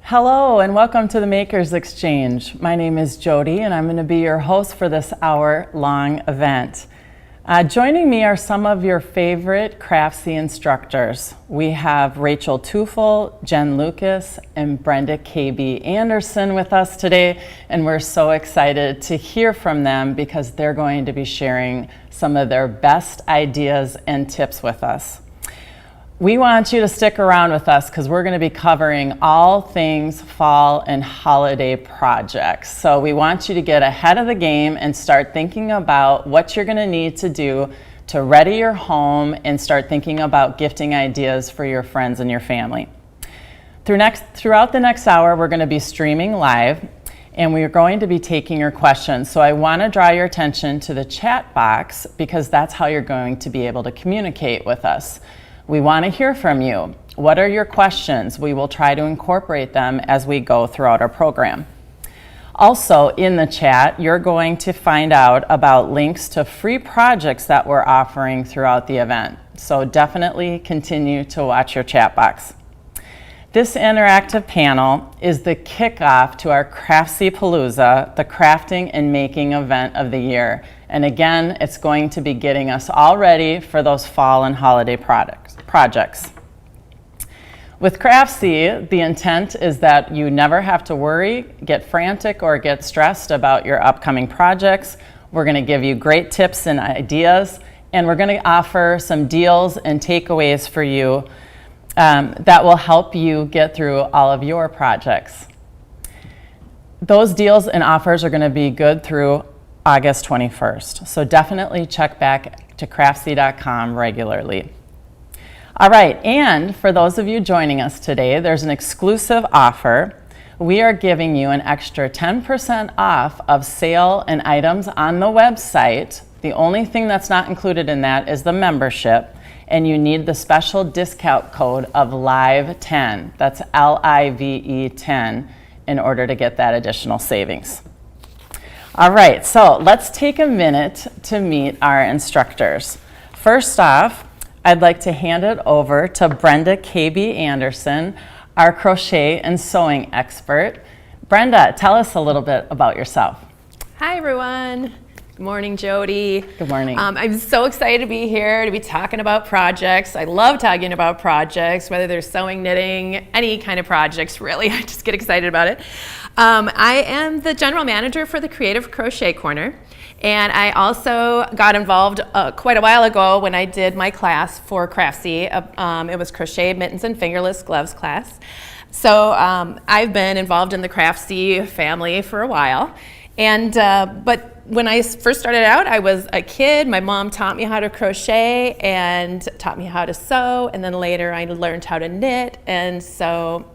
Hello and welcome to the Makers Exchange. My name is Jody and I'm going to be your host for this hour-long event. Joining me are some of your favorite Craftsy instructors. We have Rachael Teufel, Jen Lucas, and Brenda K.B. Anderson with us today, and we're so excited to hear from them because they're going to be sharing some of their best ideas and tips with us. We want you to stick around with us because we're going to be covering all things fall and holiday projects. So we want you to get ahead of the game and start thinking about what you're going to need to do to ready your home and start thinking about gifting ideas for your friends and your family. Throughout the next hour, we're going to be streaming live and we are going to be taking your questions. So I want to draw your attention to the chat box because that's how you're going to be able to communicate with us. We want to hear from you. What are your questions? We will try to incorporate them as we go throughout our program. Also, in the chat, you're going to find out about links to free projects that we're offering throughout the event. So definitely continue to watch your chat box. This interactive panel is the kickoff to our Craftsy Palooza, the crafting and making event of the year. And again, it's going to be getting us all ready for those fall and holiday projects. With Craftsy, the intent is that you never have to worry, get frantic, or get stressed about your upcoming projects. We're going to give you great tips and ideas, and we're going to offer some deals and takeaways for you that will help you get through all of your projects. Those deals and offers are going to be good through August 21st. So definitely check back to craftsy.com regularly. All right, and for those of you joining us today, there's an exclusive offer. We are giving you an extra 10% off of sale and items on the website. The only thing that's not included in that is the membership, and you need the special discount code of LIVE10. That's L-I-V-E 10 in order to get that additional savings. All right, so let's take a minute to meet our instructors. First off, I'd like to hand it over to Brenda K.B. Anderson, our crochet and sewing expert. Brenda, tell us a little bit about yourself. Hi, everyone. Good morning, Jody. Good morning. I'm so excited to be here to be talking about projects. I love talking about projects, whether they're sewing, knitting, any kind of projects, really. I just get excited about it. I am the general manager for the Creative Crochet Corner. And I also got involved quite a while ago when I did my class for Craftsy. It was Crochet, Mittens, and Fingerless Gloves class. So I've been involved in the Craftsy family for a while. And but when I first started out, I was a kid. My mom taught me how to crochet and taught me how to sew, and then later I learned how to knit. And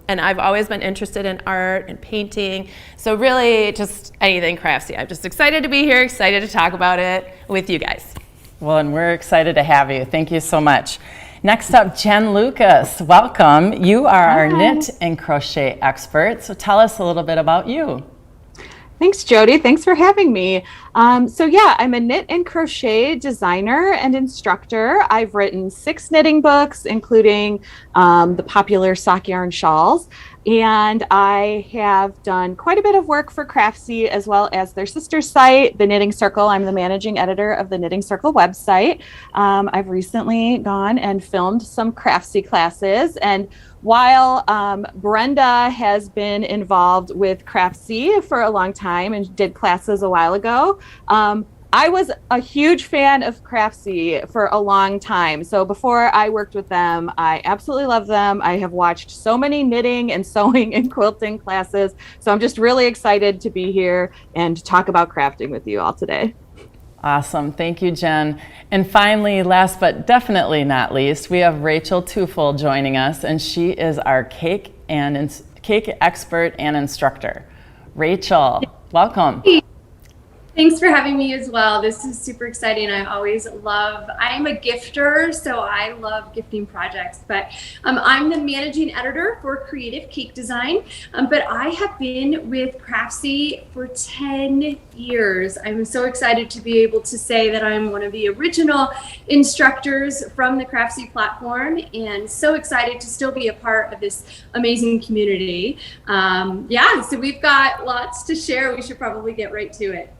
I've always been interested in art and painting. So really just anything Craftsy. I'm just excited to be here, excited to talk about it with you guys. Well, and we're excited to have you. Thank you so much. Next up, Jen Lucas. Welcome. You are our knit and crochet expert. So tell us a little bit about you. Thanks, Jody. Thanks for having me. So yeah, I'm a knit and crochet designer and instructor. I've written 6 knitting books, including the popular sock yarn shawls. And I have done quite a bit of work for Craftsy as well as their sister site, The Knitting Circle. I'm the managing editor of the Knitting Circle website. I've recently gone and filmed some Craftsy classes. And while Brenda has been involved with Craftsy for a long time and did classes a while ago, I was a huge fan of Craftsy for a long time. So before I worked with them, I absolutely love them. I have watched so many knitting and sewing and quilting classes. So I'm just really excited to be here and talk about crafting with you all today. Awesome. Thank you, Jen. And finally, last but definitely not least, we have Rachael Teufel joining us, and she is our cake expert and instructor. Rachael, welcome. Thanks for having me as well. This is super exciting. I'm a gifter, so I love gifting projects, but I'm the managing editor for Creative Cake Design, but I have been with Craftsy for 10 years. I'm so excited to be able to say that I'm one of the original instructors from the Craftsy platform, and so excited to still be a part of this amazing community. So we've got lots to share. We should probably get right to it.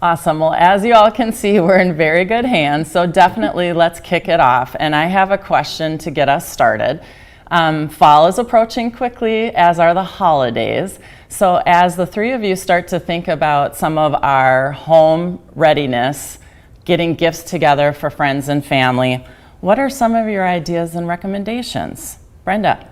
Awesome. Well, as you all can see, we're in very good hands, so definitely let's kick it off. And I have a question to get us started. Fall is approaching quickly, as are the holidays. So as the three of you start to think about some of our home readiness, getting gifts together for friends and family, what are some of your ideas and recommendations? Brenda.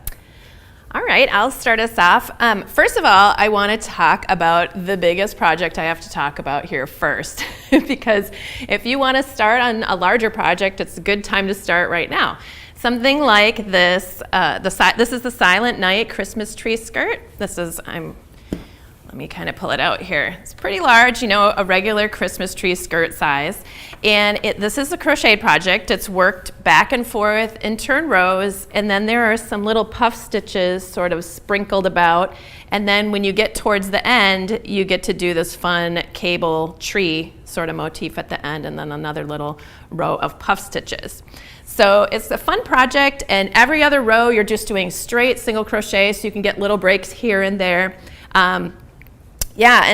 All right, I'll start us off. First of all, I want to talk about the biggest project I have to talk about here first, because if you want to start on a larger project, it's a good time to start right now. Something like this. This is the Silent Night Christmas tree skirt. Let me kind of pull it out here. It's pretty large, a regular Christmas tree skirt size. And this is a crochet project. It's worked back and forth in turn rows, and then there are some little puff stitches sort of sprinkled about. And then when you get towards the end, you get to do this fun cable tree sort of motif at the end, and then another little row of puff stitches. So it's a fun project, and every other row you're just doing straight single crochet, so you can get little breaks here and there. And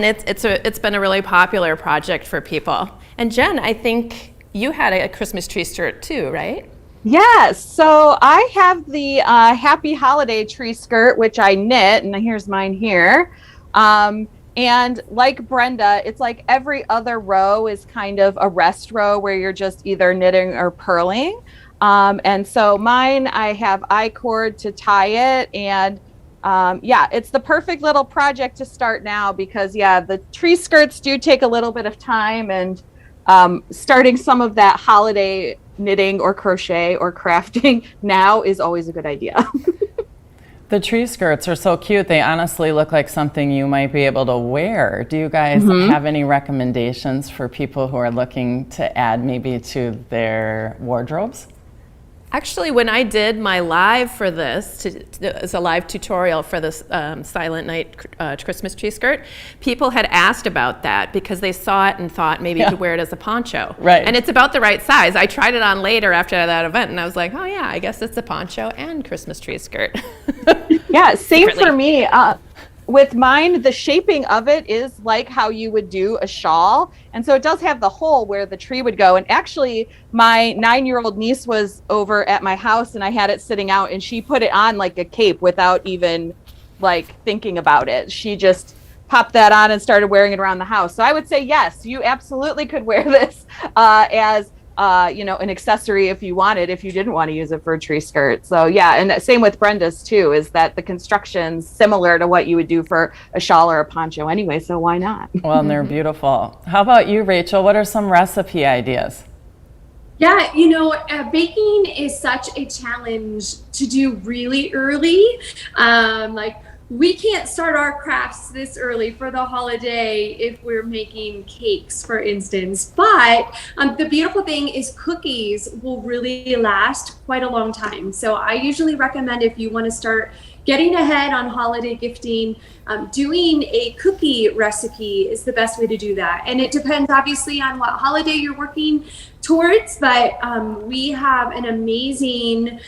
it's been a really popular project for people. And Jen, I think you had a Christmas tree skirt too, right? Yes. So I have the Happy Holiday tree skirt, which I knit, and here's mine here. And like Brenda, it's like every other row is kind of a rest row where you're just either knitting or purling. And so mine, I have I-cord to tie it, and it's the perfect little project to start now because, the tree skirts do take a little bit of time, and starting some of that holiday knitting or crochet or crafting now is always a good idea. The tree skirts are so cute. They honestly look like something you might be able to wear. Do you guys have any recommendations for people who are looking to add maybe to their wardrobes? Actually, when I did my live for this, it's a live tutorial for this Silent Night Christmas tree skirt, people had asked about that because they saw it and thought maybe you could wear it as a poncho. Right. And it's about the right size. I tried it on later after that event, and I was like, oh yeah, I guess it's a poncho and Christmas tree skirt. Yeah, same for me. With mine, the shaping of it is like how you would do a shawl. And so it does have the hole where the tree would go. And actually, my 9-year-old niece was over at my house, and I had it sitting out, and she put it on like a cape without even thinking about it. She just popped that on and started wearing it around the house. So I would say, yes, you absolutely could wear this as an accessory if you didn't want to use it for a tree skirt. So and same with Brenda's too, is that the construction's similar to what you would do for a shawl or a poncho anyway, so why not? Well, and they're beautiful. How about you, Rachel? What are some recipe ideas? Yeah, baking is such a challenge to do really early. We can't start our crafts this early for the holiday if we're making cakes, for instance. But the beautiful thing is cookies will really last quite a long time. So I usually recommend, if you want to start getting ahead on holiday gifting, doing a cookie recipe is the best way to do that. And it depends obviously on what holiday you're working towards, but we have an amazing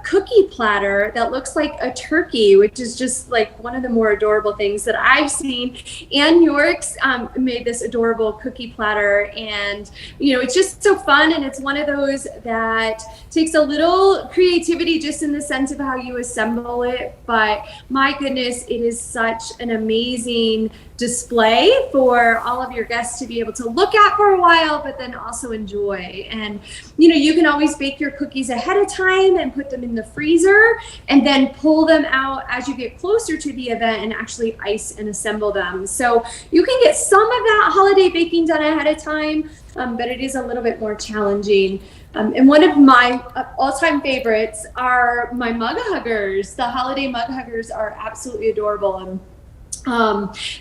cookie platter that looks like a turkey, which is just like one of the more adorable things that I've seen. Ann York's made this adorable cookie platter, and it's just so fun, and it's one of those that takes a little creativity just in the sense of how you assemble it, but my goodness, it is such an amazing display for all of your guests to be able to look at for a while, but then also enjoy. And you can always bake your cookies ahead of time and put them in the freezer, and then pull them out as you get closer to the event and actually ice and assemble them. So you can get some of that holiday baking done ahead of time, but it is a little bit more challenging. And one of my all-time favorites are my mug huggers. The holiday mug huggers are absolutely adorable.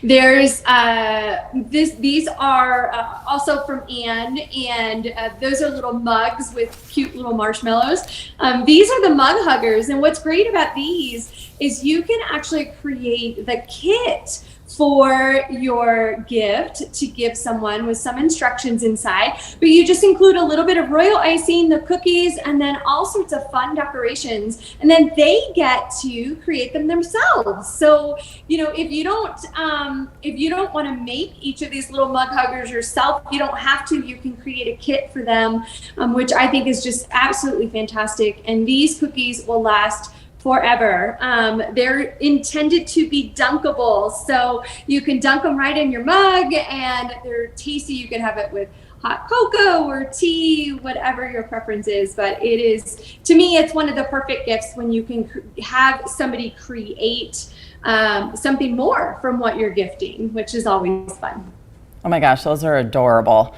There's these are also from Anne, and those are little mugs with cute little marshmallows. These are the mug huggers, and what's great about these is you can actually create the kit for your gift to give someone with some instructions inside, but you just include a little bit of royal icing, the cookies, and then all sorts of fun decorations, and then they get to create them themselves. So, you know, if you don't want to make each of these little mug huggers yourself, you don't have to. You can create a kit for them, which I think is just absolutely fantastic. And these cookies will last forever. They're intended to be dunkable, so you can dunk them right in your mug, and they're tasty. You can have it with hot cocoa or tea, whatever your preference is. But it is, to me, it's one of the perfect gifts when you can have somebody create something more from what you're gifting, which is always fun. Oh my gosh, those are adorable.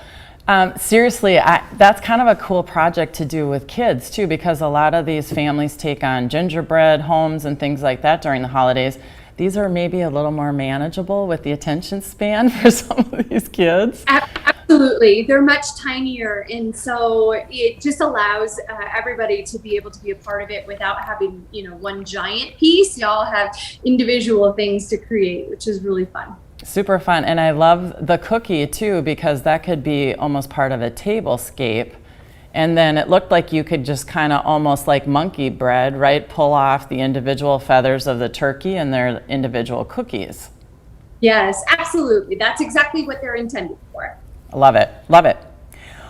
Seriously, that's kind of a cool project to do with kids too, because a lot of these families take on gingerbread homes and things like that during the holidays. These are maybe a little more manageable with the attention span for some of these kids. Absolutely. They're much tinier, and so it just allows everybody to be able to be a part of it without having, you know, one giant piece. Y'all have individual things to create, which is really fun. Super fun. And I love the cookie too, because that could be almost part of a tablescape. And then it looked like you could just kind of almost like monkey bread, right? Pull off the individual feathers of the turkey and their individual cookies. Yes, absolutely. That's exactly what they're intended for. I love it. Love it.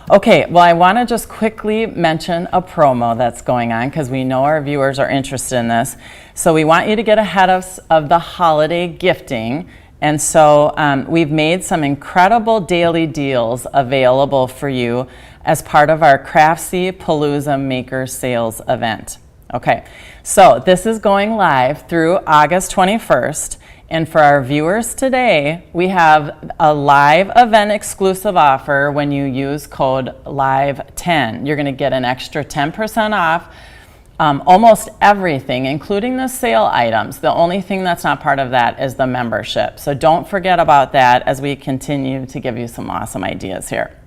Okay, well, I want to just quickly mention a promo that's going on because we know our viewers are interested in this. So we want you to get ahead of the holiday gifting. And so we've made some incredible daily deals available for you as part of our Craftsy Palooza Makers Sales Event. Okay, so this is going live through August 21st. And for our viewers today, we have a live event exclusive offer when you use code LIVE10. You're going to get an extra 10% off almost everything, including the sale items. The only thing that's not part of that is the membership. So don't forget about that as we continue to give you some awesome ideas here.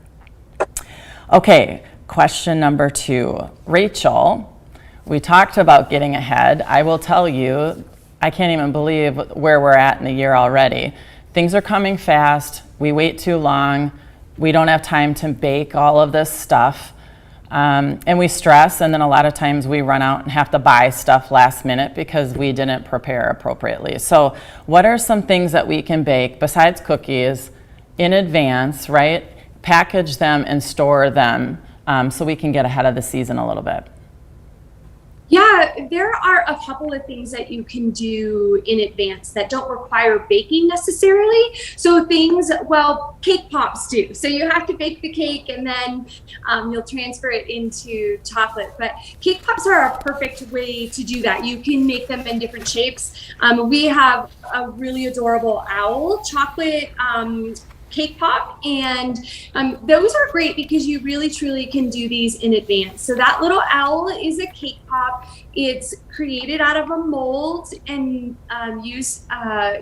Okay, question number 2. Rachel, we talked about getting ahead. I will tell you, I can't even believe where we're at in the year already. Things are coming fast. We wait too long. We don't have time to bake all of this stuff. And we stress, and then a lot of times we run out and have to buy stuff last minute because we didn't prepare appropriately. So what are some things that we can bake besides cookies in advance, right? Package them and store them so we can get ahead of the season a little bit. Yeah, there are a couple of things that you can do in advance that don't require baking necessarily. So things, well, cake pops do. So you have to bake the cake and then you'll transfer it into chocolate. But cake pops are a perfect way to do that. You can make them in different shapes. We have a really adorable owl chocolate cake pop, and those are great because you really truly can do these in advance. So that little owl is a cake pop. It's created out of a mold and use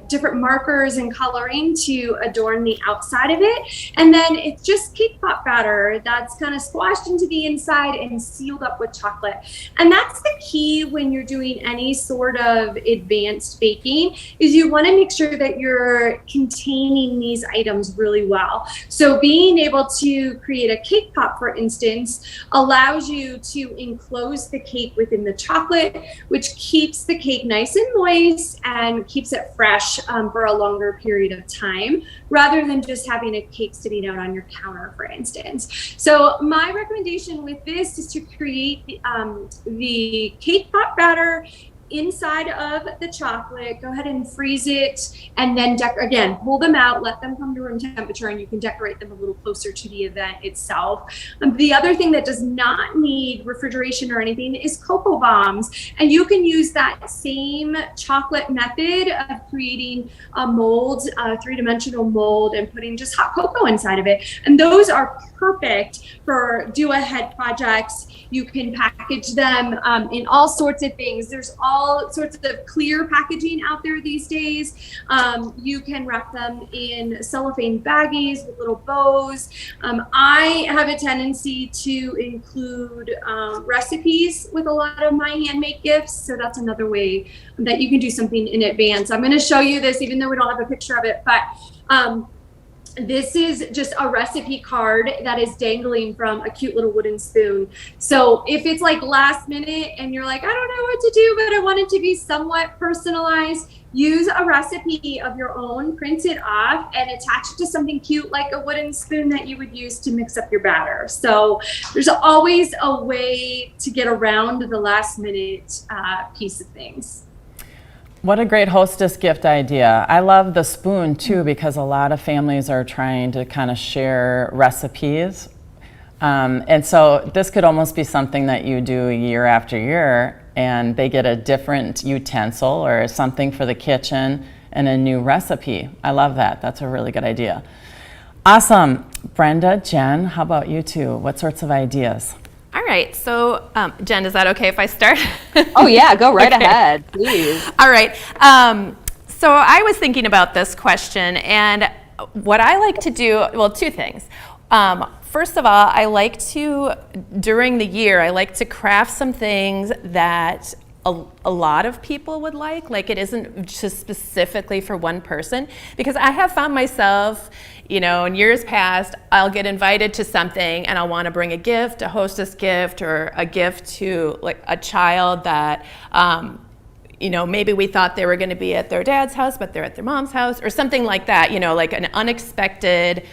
different markers and coloring to adorn the outside of it. And then it's just cake pop batter that's kind of squashed into the inside and sealed up with chocolate. And that's the key when you're doing any sort of advanced baking, is you want to make sure that you're containing these items really well. So being able to create a cake pop, for instance, allows you to enclose the cake within the chocolate, which keeps the cake nice and moist and keeps it fresh for a longer period of time, rather than just having a cake sitting out on your counter, for instance. So my recommendation with this is to create the cake pop batter inside of the chocolate. Go ahead and freeze it, and then again, pull them out, let them come to room temperature, and you can decorate them a little closer to the event itself. The other thing that does not need refrigeration or anything is cocoa bombs, and you can use that same chocolate method of creating a mold, a three-dimensional mold, and putting just hot cocoa inside of it. And those are perfect for do-ahead projects. You can package them in all sorts of things. There's all all sorts of clear packaging out there these days. You can wrap them in cellophane baggies with little bows. I have a tendency to include recipes with a lot of my handmade gifts, so that's another way that you can do something in advance. I'm going to show you this, even though we don't have a picture of it, but this is just a recipe card that is dangling from a cute little wooden spoon. So if it's like last minute and you're like, I don't know what to do, but I want it to be somewhat personalized, use a recipe of your own, print it off, and attach it to something cute like a wooden spoon that you would use to mix up your batter. So there's always a way to get around the last minute piece of things. What a great hostess gift idea. I love the spoon too, because a lot of families are trying to kind of share recipes. And so this could almost be something that you do year after year, and they get a different utensil or something for the kitchen and a new recipe. I love that. That's a really good idea. Awesome. Brenda, Jen, how about you two? What sorts of ideas? All right, so Jen, is that okay if I start? Oh yeah, go right Okay. ahead, please. All right, so I was thinking about this question, and what I like to do, well, two things. First of all, I like to, during the year, I like to craft some things that a lot of people would like it isn't just specifically for one person, because I have found myself, you know, in years past, I'll get invited to something and I'll want to bring a gift, a hostess gift, or a gift to like a child that, you know, maybe we thought they were going to be at their dad's house, but they're at their mom's house, or something like that, you know, like an unexpected,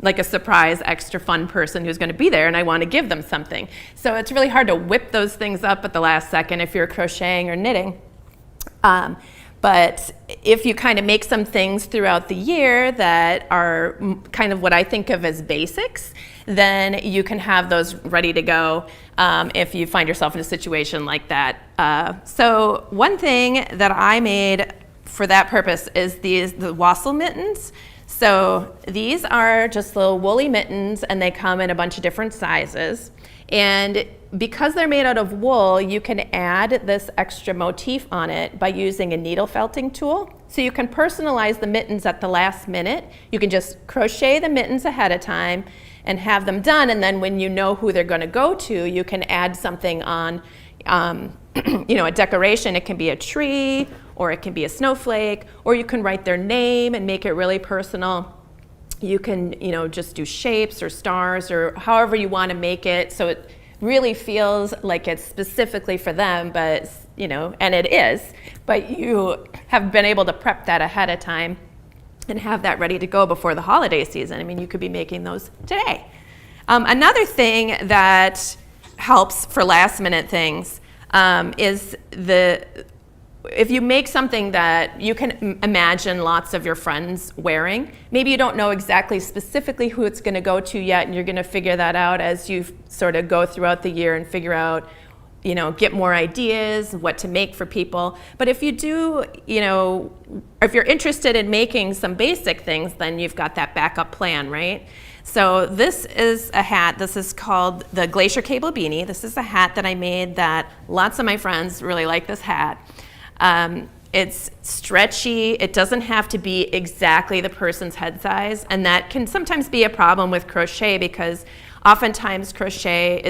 like a surprise extra fun person who's going to be there, and I want to give them something. So it's really hard to whip those things up at the last second if you're crocheting or knitting. But if you kind of make some things throughout the year that are kind of what I think of as basics, then you can have those ready to go if you find yourself in a situation like that. So one thing that I made for that purpose is the wassail mittens. So these are just little woolly mittens, and they come in a bunch of different sizes. And because they're made out of wool, you can add this extra motif on it by using a needle felting tool. So you can personalize the mittens at the last minute. You can just crochet the mittens ahead of time and have them done, and then when you know who they're going to go to, you can add something on, you know, a decoration. It can be a tree, or it can be a snowflake, or you can write their name and make it really personal. You can, you know, just do shapes or stars or however you want to make it, so it really feels like it's specifically for them, but, you know, and it is, but you have been able to prep that ahead of time and have that ready to go before the holiday season. I mean, you could be making those today. Another thing that helps for last minute things is if you make something that you can imagine lots of your friends wearing, maybe you don't know exactly specifically who it's going to go to yet, and you're going to figure that out as you sort of go throughout the year and figure out, you know, get more ideas, what to make for people. But if you do, you know, if you're interested in making some basic things, then you've got that backup plan, right? So this is a hat. This is called the Glacier Cable Beanie. This is a hat that I made that lots of my friends really like this hat. It's stretchy. It doesn't have to be exactly the person's head size, and that can sometimes be a problem with crochet, because oftentimes crochet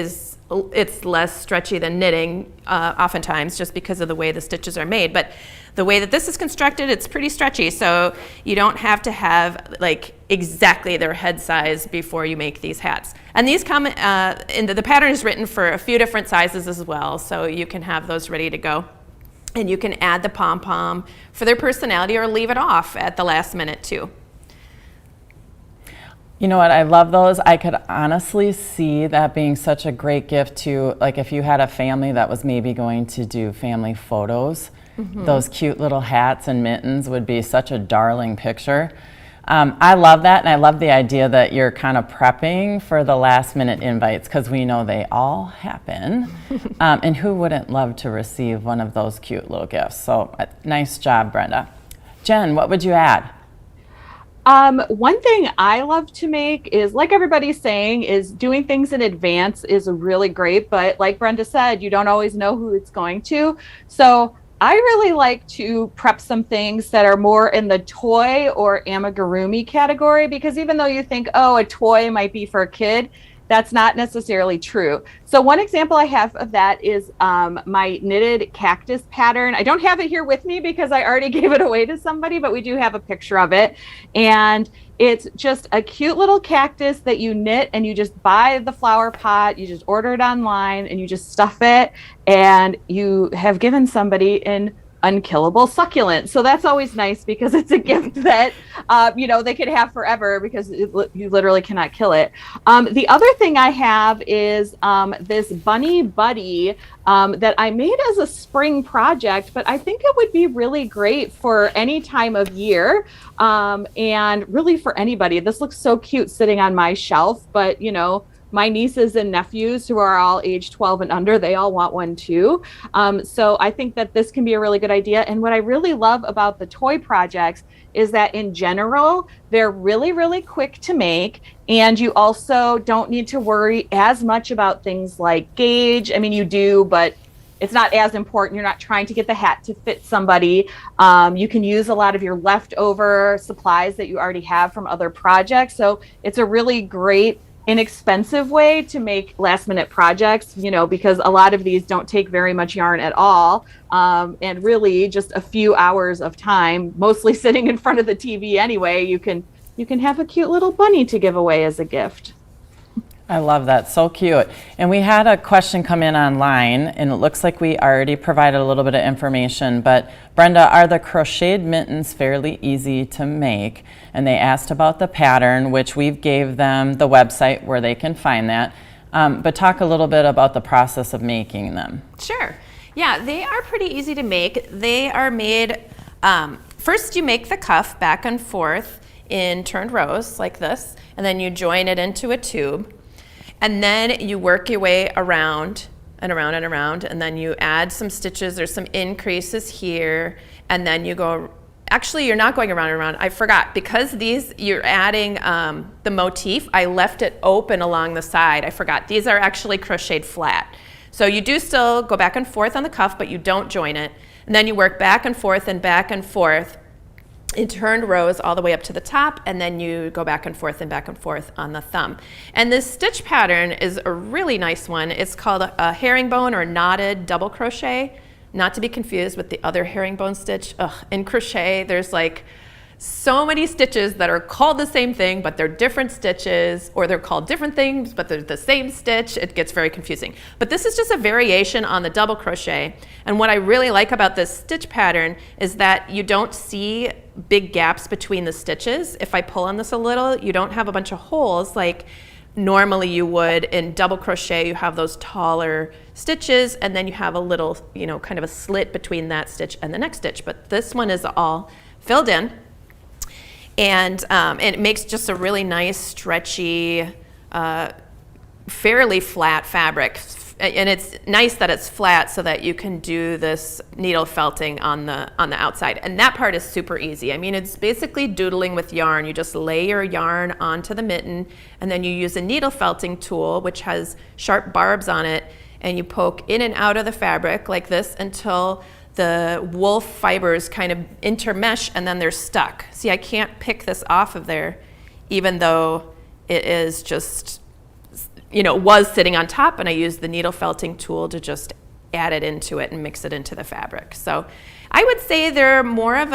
it's less stretchy than knitting, oftentimes, just because of the way the stitches are made. But the way that this is constructed, it's pretty stretchy, so you don't have to have like exactly their head size before you make these hats. And these come the pattern is written for a few different sizes as well, so you can have those ready to go. And you can add the pom-pom for their personality, or leave it off at the last minute too. You know what, I love those. I could honestly see that being such a great gift to, like, if you had a family that was maybe going to do family photos, those cute little hats and mittens would be such a darling picture. I love that, and I love the idea that you're kind of prepping for the last minute invites, because we know they all happen. And who wouldn't love to receive one of those cute little gifts? So nice job, Brenda. Jen, what would you add? One thing I love to make is, like everybody's saying, is doing things in advance is really great. But like Brenda said, you don't always know who it's going to. So I really like to prep some things that are more in the toy or amigurumi category, because even though you think, oh, a toy might be for a kid, that's not necessarily true. So one example I have of that is my knitted cactus pattern. I don't have it here with me because I already gave it away to somebody, but we do have a picture of it. And it's just a cute little cactus that you knit, and you just buy the flower pot, you just order it online, and you just stuff it, and you have given somebody an unkillable succulent. So that's always nice because it's a gift that they could have forever, because you literally cannot kill it. The other thing I have is this bunny buddy that I made as a spring project, but I think it would be really great for any time of year, and really for anybody. This looks so cute sitting on my shelf, but my nieces and nephews, who are all age 12 and under, they all want one too. So I think that this can be a really good idea. And what I really love about the toy projects is that in general, they're really, really quick to make. And you also don't need to worry as much about things like gauge. I mean, you do, but it's not as important. You're not trying to get the hat to fit somebody. You can use a lot of your leftover supplies that you already have from other projects. So it's a really great, inexpensive way to make last minute projects, because a lot of these don't take very much yarn at all, and really just a few hours of time, mostly sitting in front of the TV anyway. You can have a cute little bunny to give away as a gift. I love that. So cute. And we had a question come in online, and it looks like we already provided a little bit of information, but Brenda, are the crocheted mittens fairly easy to make? And they asked about the pattern, which we've gave them the website where they can find that. But talk a little bit about the process of making them. Sure. Yeah, they are pretty easy to make. They are made, first you make the cuff back and forth in turned rows like this, and then you join it into a tube. And then you work your way around and around and around, and then you add some stitches. There's some increases here, and then you go, actually you're not going around and around. I forgot, because these, you're adding the motif, I left it open along the side. I forgot, these are actually crocheted flat. So you do still go back and forth on the cuff, but you don't join it. And then you work back and forth in turned rows all the way up to the top, and then you go back and forth on the thumb. And this stitch pattern is a really nice one. It's called a herringbone or knotted double crochet, not to be confused with the other herringbone stitch. In crochet, there's like so many stitches that are called the same thing, but they're different stitches, or they're called different things, but they're the same stitch. It gets very confusing. But this is just a variation on the double crochet. And what I really like about this stitch pattern is that you don't see big gaps between the stitches. If I pull on this a little, you don't have a bunch of holes like normally you would in double crochet. You have those taller stitches, and then you have a little, kind of a slit between that stitch and the next stitch. But this one is all filled in. And it makes just a really nice, stretchy, fairly flat fabric. And it's nice that it's flat so that you can do this needle felting on the outside. And that part is super easy. I mean, it's basically doodling with yarn. You just lay your yarn onto the mitten, and then you use a needle felting tool, which has sharp barbs on it, and you poke in and out of the fabric like this until the wool fibers kind of intermesh, and then they're stuck. See, I can't pick this off of there, even though it is just, was sitting on top, and I used the needle felting tool to just add it into it and mix it into the fabric. So I would say they're more of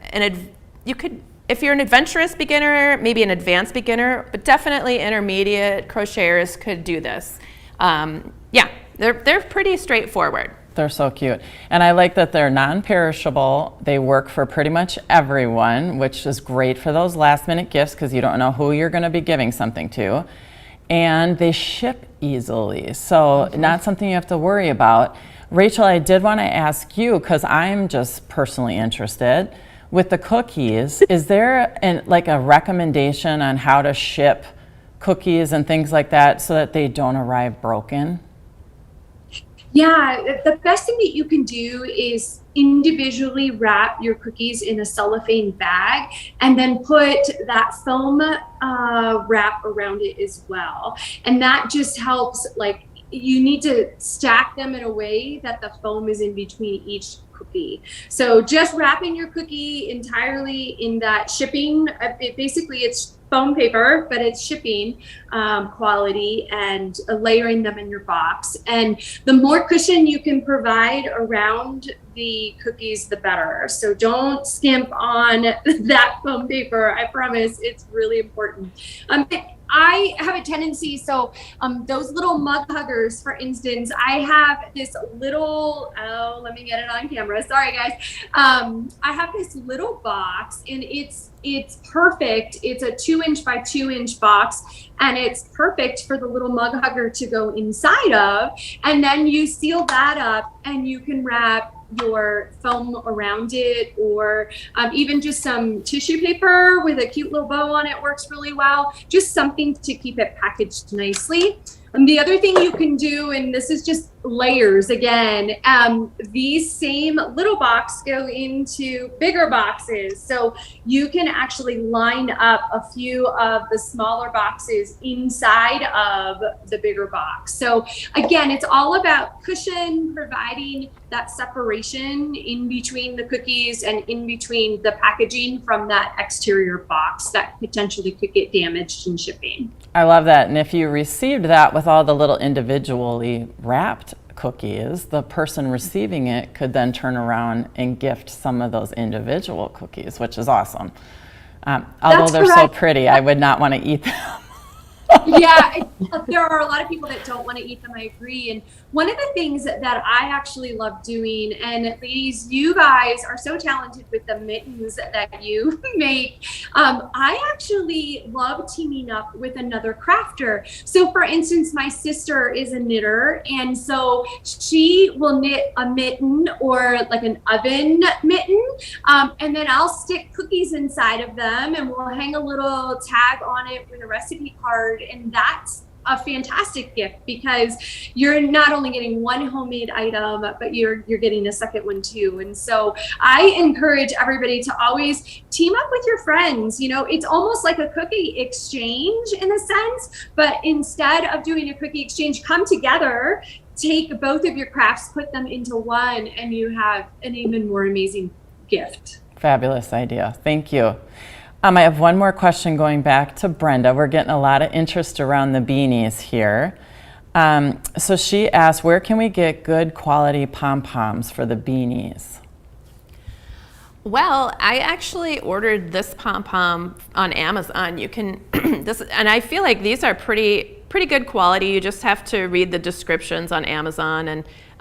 if you're an adventurous beginner, maybe an advanced beginner, but definitely intermediate crocheters could do this. They're pretty straightforward. They're so cute. And I like that they're non-perishable. They work for pretty much everyone, which is great for those last minute gifts because you don't know who you're going to be giving something to. And they ship easily, so not something you have to worry about. Rachel, I did want to ask you, because I'm just personally interested, with the cookies, is there a recommendation on how to ship cookies and things like that so that they don't arrive broken? Yeah, the best thing that you can do is individually wrap your cookies in a cellophane bag and then put that foam wrap around it as well. And that just helps, like, you need to stack them in a way that the foam is in between each cookie. So just wrapping your cookie entirely in that shipping, it's foam paper, but it's shipping quality, and layering them in your box. And the more cushion you can provide around the cookies, the better. So don't skimp on that foam paper. I promise it's really important. I have a tendency, so those little mug huggers, for instance, I have this little, let me get it on camera. Sorry, guys. I have this little box, and it's perfect. It's a 2-inch by 2-inch box, and it's perfect for the little mug hugger to go inside of. And then you seal that up, and you can wrap your foam around it, or even just some tissue paper with a cute little bow on it works really well. Just something to keep it packaged nicely. And the other thing you can do, and this is just layers again, these same little boxes go into bigger boxes. So you can actually line up a few of the smaller boxes inside of the bigger box. So again, it's all about cushion, providing that separation in between the cookies and in between the packaging from that exterior box that potentially could get damaged in shipping. I love that. And if you received that with all the little individually wrapped cookies, the person receiving it could then turn around and gift some of those individual cookies, which is awesome. Although they're so pretty, I would not want to eat them. Yeah, there are a lot of people that don't want to eat them. I agree. And one of the things that I actually love doing, and ladies, you guys are so talented with the mittens that you make. I actually love teaming up with another crafter. So for instance, my sister is a knitter, and so she will knit a mitten or like an oven mitten, and then I'll stick cookies inside of them, and we'll hang a little tag on it with a recipe card. And that's a fantastic gift, because you're not only getting one homemade item, but you're getting a second one too. And so I encourage everybody to always team up with your friends. You know, it's almost like a cookie exchange in a sense, but instead of doing a cookie exchange, come together, take both of your crafts, put them into one, and you have an even more amazing gift. Fabulous idea. Thank you. I have one more question going back to Brenda. We're getting a lot of interest around the beanies here. So she asked, where can we get good quality pom-poms for the beanies? Well, I actually ordered this pom-pom on Amazon. You can, and I feel like these are pretty good quality. You just have to read the descriptions on Amazon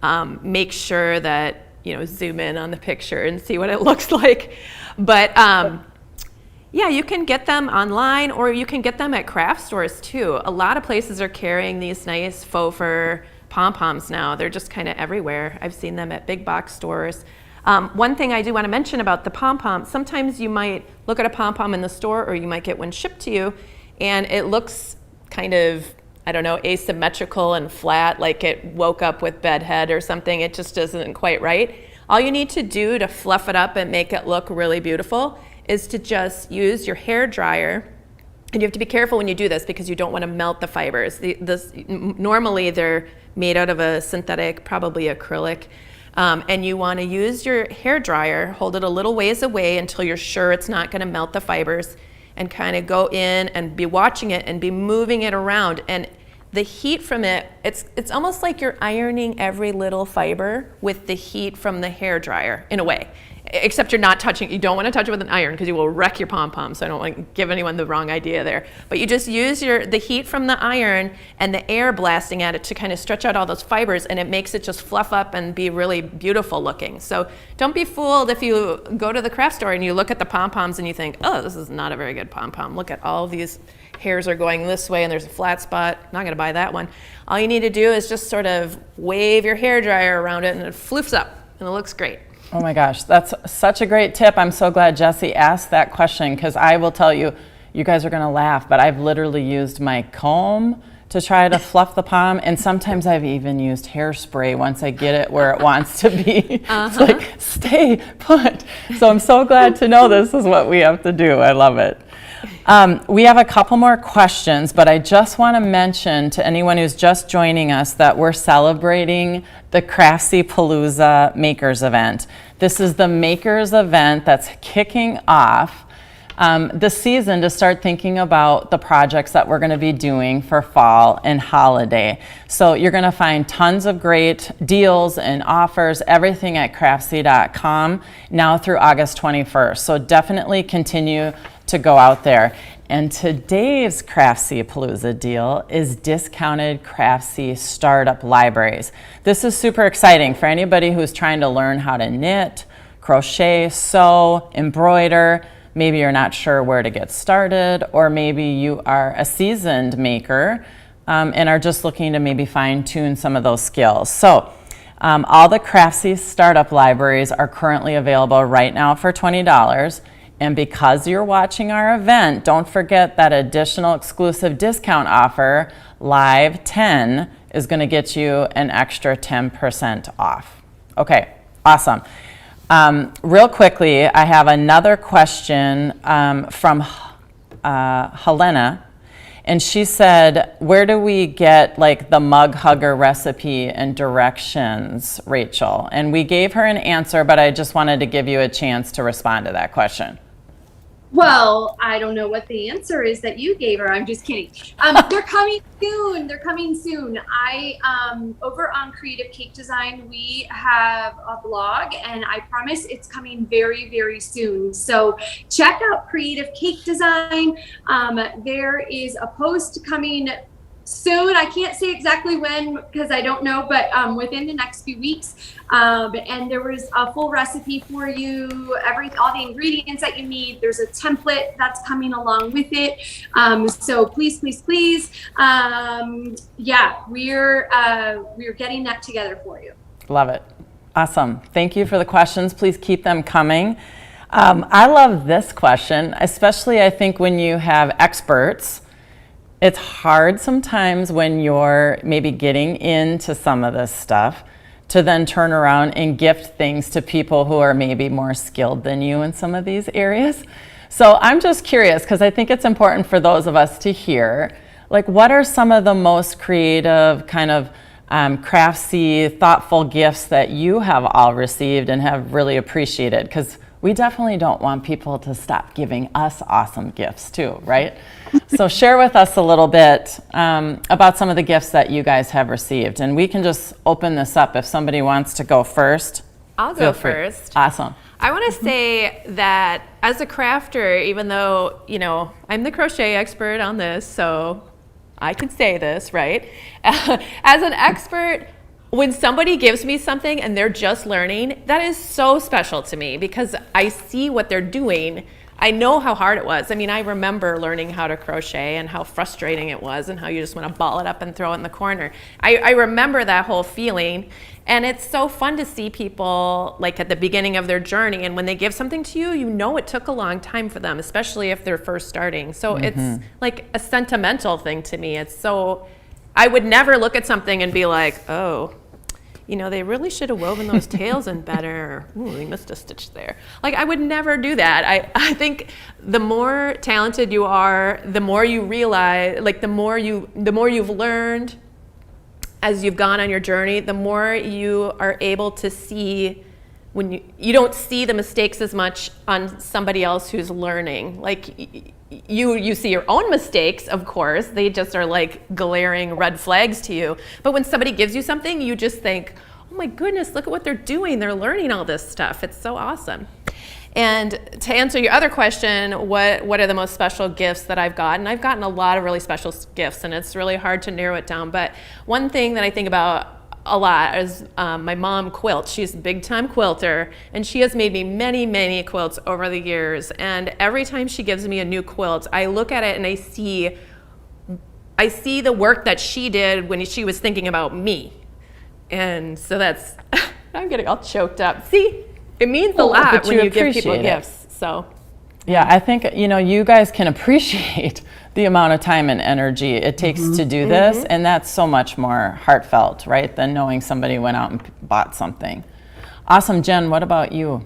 and make sure that, zoom in on the picture and see what it looks like. But yeah, you can get them online, or you can get them at craft stores too. A lot of places are carrying these nice faux fur pom-poms now. They're just kind of everywhere. I've seen them at big box stores. One thing I do want to mention about the pom-pom, sometimes you might look at a pom-pom in the store, or you might get one shipped to you, and it looks kind of, I don't know, asymmetrical and flat, like it woke up with bedhead or something. It just isn't quite right. All you need to do to fluff it up and make it look really beautiful is to just use your hair dryer. And you have to be careful when you do this, because you don't want to melt the fibers. Normally they're made out of a synthetic, probably acrylic, and you want to use your hair dryer, hold it a little ways away until you're sure it's not going to melt the fibers, and kind of go in and be watching it and be moving it around. And the heat from it, it's almost like you're ironing every little fiber with the heat from the hair dryer in a way. Except you're not touching, you don't want to touch it with an iron, because you will wreck your pom-pom, so I don't want to give anyone the wrong idea there. But you just use the heat from the iron and the air blasting at it to kind of stretch out all those fibers, and it makes it just fluff up and be really beautiful looking. So don't be fooled if you go to the craft store and you look at the pom-poms and you think, oh, this is not a very good pom-pom. Look at all these hairs are going this way and there's a flat spot. Not going to buy that one. All you need to do is just sort of wave your hair dryer around it, and it floofs up and it looks great. Oh my gosh, that's such a great tip. I'm so glad Jessie asked that question, because I will tell you, you guys are going to laugh, but I've literally used my comb to try to fluff the palm. And sometimes I've even used hairspray once I get it where it wants to be. It's like, stay put. So I'm so glad to know this is what we have to do. I love it. We have a couple more questions, but I just want to mention to anyone who's just joining us that we're celebrating the Craftsy Palooza Makers Event. This is the Makers Event that's kicking off the season to start thinking about the projects that we're going to be doing for fall and holiday. So you're going to find tons of great deals and offers, everything at craftsy.com now through August 21st. So definitely continue to go out there. And today's Craftsy Palooza deal is discounted Craftsy startup libraries. This is super exciting for anybody who's trying to learn how to knit, crochet, sew, embroider. Maybe you're not sure where to get started, or maybe you are a seasoned maker and are just looking to maybe fine-tune some of those skills. So all the Craftsy startup libraries are currently available right now for $20. And because you're watching our event, don't forget that additional exclusive discount offer, Live 10, is going to get you an extra 10% off. Okay, awesome. Real quickly, I have another question from Helena. And she said, where do we get like the mug hugger recipe and directions, Rachel? And we gave her an answer, but I just wanted to give you a chance to respond to that question. Well, I don't know what the answer is that you gave her. I'm just kidding. They're coming soon. They're coming soon. Over on Creative Cake Design, we have a blog, and I promise it's coming very, very soon. So check out Creative Cake Design. There is a post coming soon. I can't say exactly when because I don't know, but within the next few weeks. And there was a full recipe for you, all the ingredients that you need. There's a template that's coming along with it. So please, please, please. Yeah, we're getting that together for you. Love it. Awesome. Thank you for the questions. Please keep them coming. I love this question, especially I think when you have experts. It's hard sometimes when you're maybe getting into some of this stuff to then turn around and gift things to people who are maybe more skilled than you in some of these areas. So I'm just curious because I think it's important for those of us to hear, like, what are some of the most creative kind of craftsy, thoughtful gifts that you have all received and have really appreciated? Because we definitely don't want people to stop giving us awesome gifts too, right? So share with us a little bit about some of the gifts that you guys have received. And we can just open this up if somebody wants to go first. I'll go first. Awesome. I want to say that as a crafter, even though, I'm the crochet expert on this, so I can say this, right? As an expert, when somebody gives me something and they're just learning, that is so special to me because I see what they're doing. I know how hard it was. I mean, I remember learning how to crochet and how frustrating it was and how you just want to ball it up and throw it in the corner. I remember that whole feeling. And it's so fun to see people like at the beginning of their journey, and when they give something to you, you know it took a long time for them, especially if they're first starting. So it's like a sentimental thing to me. It's so, I would never look at something and be like, oh, they really should have woven those tails in better. Ooh, they missed a stitch there. Like, I would never do that. I think the more talented you are, the more you realize, like the more you've learned as you've gone on your journey, the more you are able to see when you don't see the mistakes as much on somebody else who's learning. Like you see your own mistakes, of course, they just are like glaring red flags to you. But when somebody gives you something, you just think, oh my goodness, look at what they're doing. They're learning all this stuff. It's so awesome. And to answer your other question, what are the most special gifts that I've gotten? I've gotten a lot of really special gifts, and it's really hard to narrow it down. But one thing that I think about a lot is my mom quilts. She's a big time quilter, and she has made me many, many quilts over the years. And every time she gives me a new quilt, I look at it and I see the work that she did when she was thinking about me. And so that's, I'm getting all choked up. See, it means a lot when you give people gifts. So yeah, I think, you guys can appreciate the amount of time and energy it takes to do this, and that's so much more heartfelt, right, than knowing somebody went out and bought something. Awesome. Jen, what about you?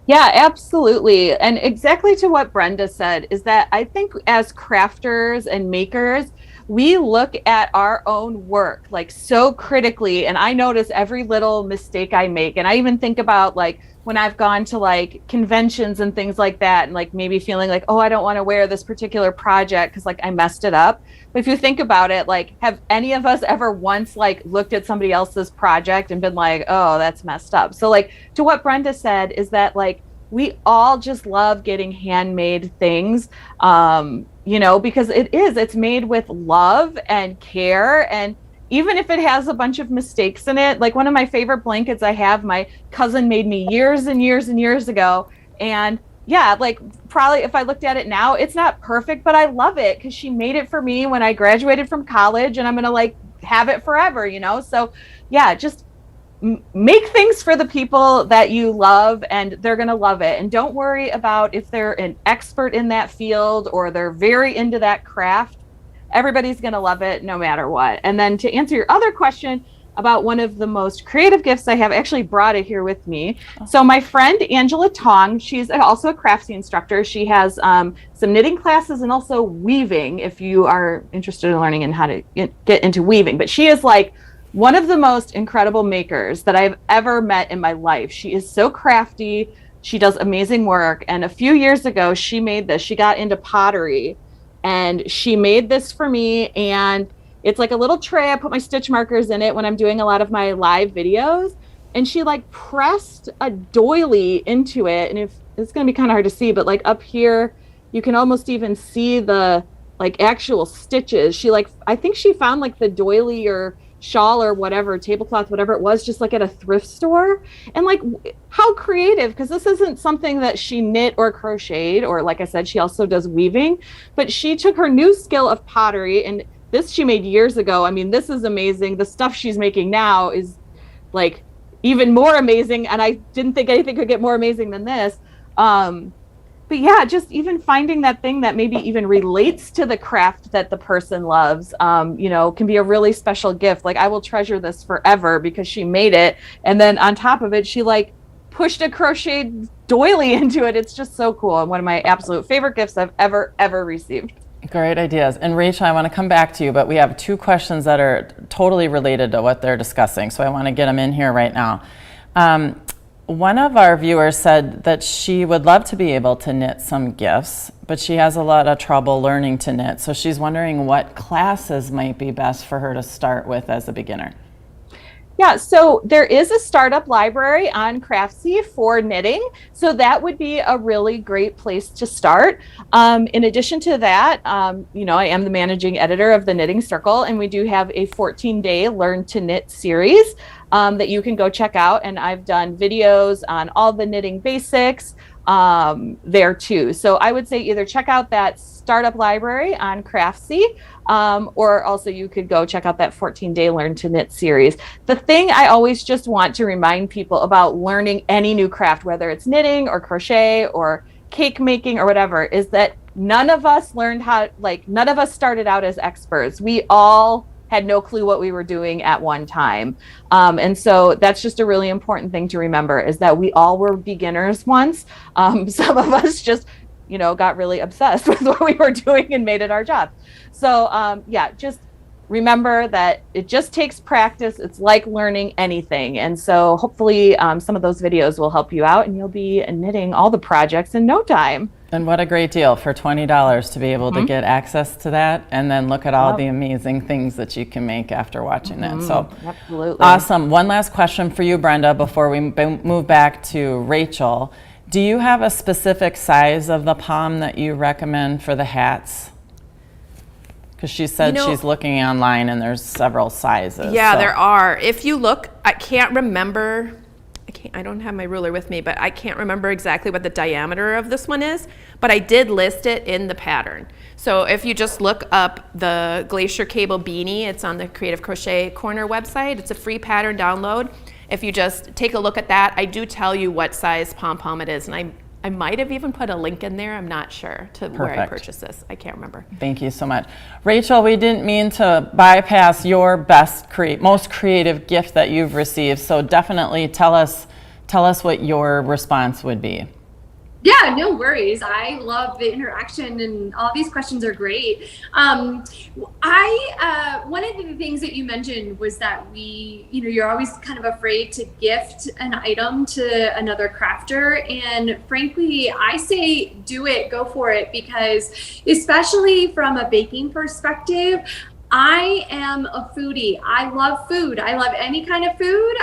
Yeah, absolutely. And exactly to what Brenda said is that I think as crafters and makers, we look at our own work like so critically, and I notice every little mistake I make. And I even think about like when I've gone to like conventions and things like that, and like maybe feeling like, oh, I don't want to wear this particular project because like I messed it up. But if you think about it, like, have any of us ever once like looked at somebody else's project and been like, oh, that's messed up? So like to what Brenda said is that like we all just love getting handmade things, you know, because it's made with love and care. And even if it has a bunch of mistakes in it, like one of my favorite blankets I have, my cousin made me years and years and years ago. And yeah, like probably if I looked at it now, it's not perfect, but I love it because she made it for me when I graduated from college, and I'm going to like have it forever, you know? So yeah, just make things for the people that you love, and they're going to love it. And don't worry about if they're an expert in that field or they're very into that craft. Everybody's going to love it no matter what. And then to answer your other question about one of the most creative gifts I have, I actually brought it here with me. So my friend Angela Tong, she's also a Craftsy instructor. She has some knitting classes and also weaving, if you are interested in learning and how to get into weaving. But she is like one of the most incredible makers that I've ever met in my life. She is so crafty. She does amazing work. And a few years ago, she made this. She got into pottery, and she made this for me. And it's like a little tray. I put my stitch markers in it when I'm doing a lot of my live videos. And she like pressed a doily into it. And it's going to be kind of hard to see, but like up here, you can almost even see the like actual stitches. She like, I think she found like the doily or shawl or whatever, tablecloth, whatever it was, just like at a thrift store. And like, how creative, because this isn't something that she knit or crocheted, or like I said, she also does weaving, but she took her new skill of pottery, and this she made years ago. I mean, this is amazing. The stuff she's making now is like even more amazing, and I didn't think anything could get more amazing than this. But yeah, just even finding that thing that maybe even relates to the craft that the person loves, you know, can be a really special gift. Like I will treasure this forever because she made it. And then on top of it, she like pushed a crocheted doily into it. It's just so cool. And one of my absolute favorite gifts I've ever received. Great ideas. And Rachel, I want to come back to you, but we have two questions that are totally related to what they're discussing. So I want to get them in here right now. One of our viewers said that she would love to be able to knit some gifts, but she has a lot of trouble learning to knit. So she's wondering what classes might be best for her to start with as a beginner. Yeah, so there is a startup library on Craftsy for knitting. So that would be a really great place to start. In addition to that, you know, I am the managing editor of the Knitting Circle, and we do have a 14-day Learn to Knit series that you can go check out. And I've done videos on all the knitting basics there too. So I would say either check out that startup library on Craftsy, or also you could go check out that 14-day Learn to Knit series. The thing I always just want to remind people about learning any new craft, whether it's knitting or crochet or cake making or whatever, is that none of us started out as experts. We all had no clue what we were doing at one time. And so that's just a really important thing to remember, is that we all were beginners once. Some of us just, you know, got really obsessed with what we were doing and made it our job. So yeah, just remember that it just takes practice. It's like learning anything. And so hopefully some of those videos will help you out, and you'll be knitting all the projects in no time. And what a great deal for $20 to be able to get access to that, and then look at all the amazing things that you can make after watching that. So absolutely awesome. One last question for you, Brenda, before we move back to Rachel. Do you have a specific size of the palm that you recommend for the hats? Because she said she's looking online and there's several sizes. Yeah, so. There are. If you look, I can't remember, I don't have my ruler with me, but I can't remember exactly what the diameter of this one is, but I did list it in the pattern. So if you just look up the Glacier Cable Beanie, it's on the Creative Crochet Corner website. It's a free pattern download. If you just take a look at that, I do tell you what size pom-pom it is, and I might have even put a link in there. I'm not sure to where I Perfect. purchased this. I can't remember. Thank you so much. Rachel, we didn't mean to bypass your most creative gift that you've received, so definitely tell us what your response would be. Yeah, no worries. I love the interaction, and all these questions are great. One of the things that you mentioned was that you're always kind of afraid to gift an item to another crafter. And frankly, I say do it, go for it, because especially from a baking perspective, I am a foodie. I love food. I love any kind of food.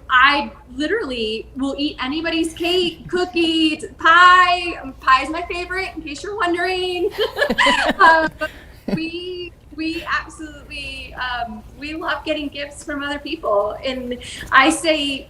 I literally will eat anybody's cake, cookie, pie. Pie is my favorite, in case you're wondering. We absolutely, we love getting gifts from other people. And I say,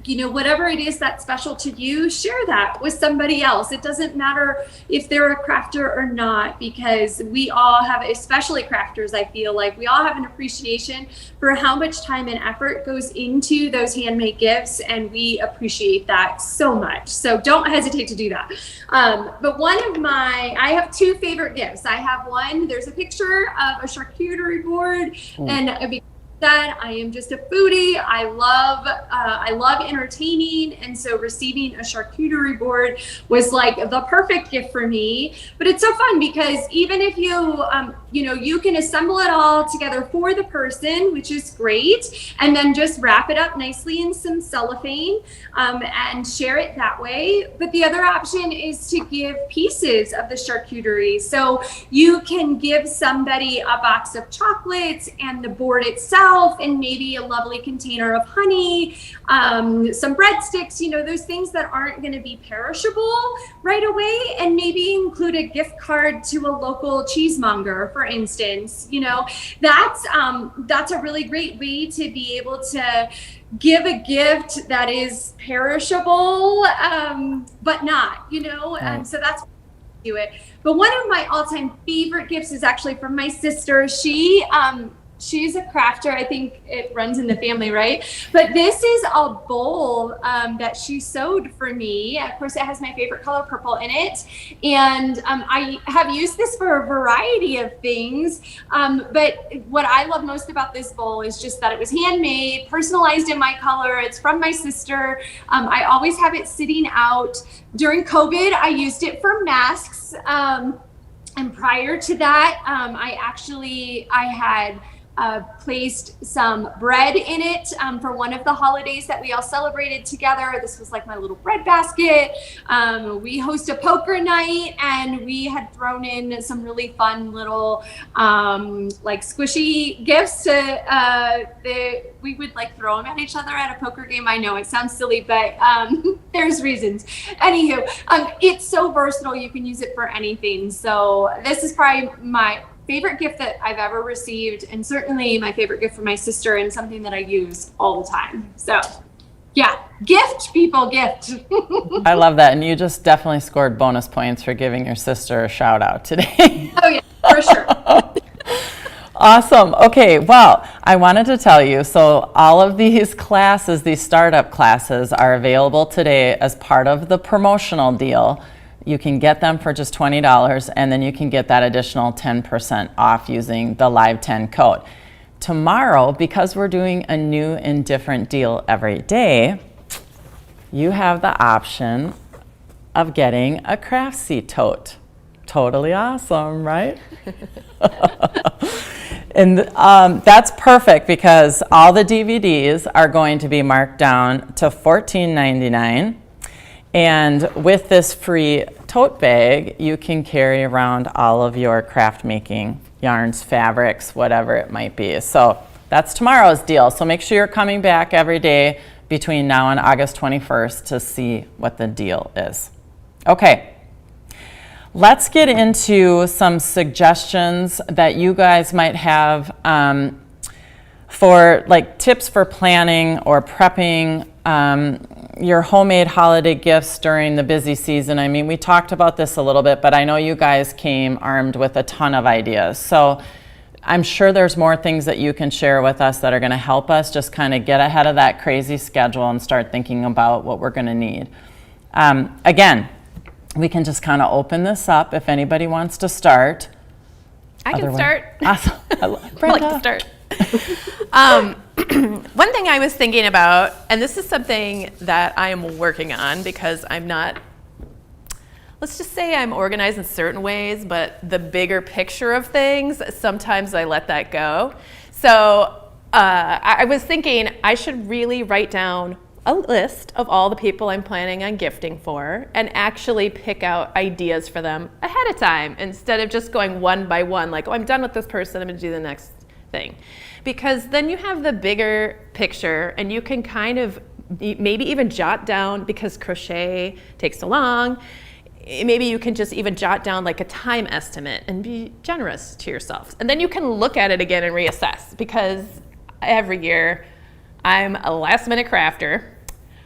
whatever it is that's special to you, share that with somebody else. It doesn't matter if they're a crafter or not, because we all have, especially crafters, I feel like we all have an appreciation for how much time and effort goes into those handmade gifts, and we appreciate that so much. So don't hesitate to do that. But I have two favorite gifts. I have one, there's a picture of a charcuterie board, and that I am just a foodie. I love entertaining, and so receiving a charcuterie board was like the perfect gift for me. But it's so fun because even if you can assemble it all together for the person, which is great, and then just wrap it up nicely in some cellophane and share it that way. But the other option is to give pieces of the charcuterie. So you can give somebody a box of chocolates and the board itself, and maybe a lovely container of honey, some breadsticks, those things that aren't going to be perishable right away, and maybe include a gift card to a local cheesemonger, for instance. That's a really great way to be able to give a gift that is perishable, but not, Right. So that's do it. But one of my all-time favorite gifts is actually from my sister. She's a crafter. I think it runs in the family, right? But this is a bowl that she sewed for me. Of course, it has my favorite color, purple, in it. And I have used this for a variety of things. But what I love most about this bowl is just that it was handmade, personalized in my color. It's from my sister. I always have it sitting out. During COVID, I used it for masks. And prior to that, I had placed some bread in it for one of the holidays that we all celebrated together. This was like my little bread basket. We host a poker night, and we had thrown in some really fun little like squishy gifts we would like throw them at each other at a poker game. I know it sounds silly, but there's reasons. Anywho, it's so versatile. You can use it for anything. So this is probably my favorite gift that I've ever received, and certainly my favorite gift from my sister, and something that I use all the time. So yeah, gift, people, gift. I love that, and you just definitely scored bonus points for giving your sister a shout out today. Oh yeah, for sure. Awesome. Okay, well, I wanted to tell you, so all of these classes, these startup classes, are available today as part of the promotional deal. You can get them for just $20, and then you can get that additional 10% off using the Live 10 code. Tomorrow, because we're doing a new and different deal every day, you have the option of getting a Craftsy tote. Totally awesome, right? And that's perfect because all the DVDs are going to be marked down to $14.99. And with this free tote bag, you can carry around all of your craft making, yarns, fabrics, whatever it might be. So that's tomorrow's deal. So make sure you're coming back every day between now and August 21st to see what the deal is. Okay, let's get into some suggestions that you guys might have for like tips for planning or prepping your homemade holiday gifts during the busy season. I mean, we talked about this a little bit, but I know you guys came armed with a ton of ideas. So I'm sure there's more things that you can share with us that are going to help us just kind of get ahead of that crazy schedule and start thinking about what we're going to need. Again, we can just kind of open this up if anybody wants to start. I can start. Awesome. I like to start. One thing I was thinking about, and this is something that I am working on because I'm not, let's just say I'm organized in certain ways, but the bigger picture of things, sometimes I let that go. So I was thinking I should really write down a list of all the people I'm planning on gifting for and actually pick out ideas for them ahead of time instead of just going one by one, like, oh, I'm done with this person, I'm gonna do the next thing. Because then you have the bigger picture and you can kind of maybe even jot down, because crochet takes so long, maybe you can just even jot down like a time estimate and be generous to yourself. And then you can look at it again and reassess, because every year I'm a last minute crafter.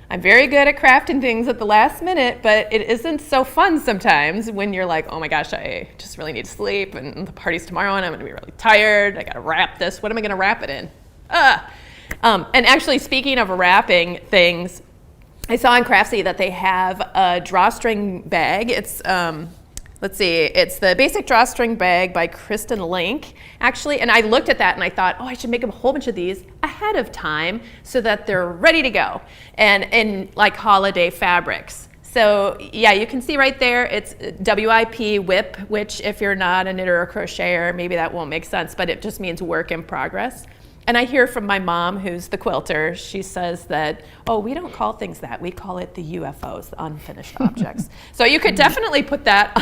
I'm very good at crafting things at the last minute, but it isn't so fun sometimes when you're like, oh my gosh, I just really need to sleep and the party's tomorrow and I'm gonna be really tired. I gotta wrap this. What am I gonna wrap it in? And actually, speaking of wrapping things, I saw on Craftsy that they have a drawstring bag. It's, let's see, it's the basic drawstring bag by Kristen Link, actually. And I looked at that and I thought, oh, I should make a whole bunch of these ahead of time so that they're ready to go, and in like holiday fabrics. So yeah, you can see right there, it's WIP whip, which if you're not a knitter or crocheter, maybe that won't make sense, but it just means work in progress. And I hear from my mom, who's the quilter, she says that, oh, we don't call things that, we call it the UFOs, the unfinished objects. So you could definitely put that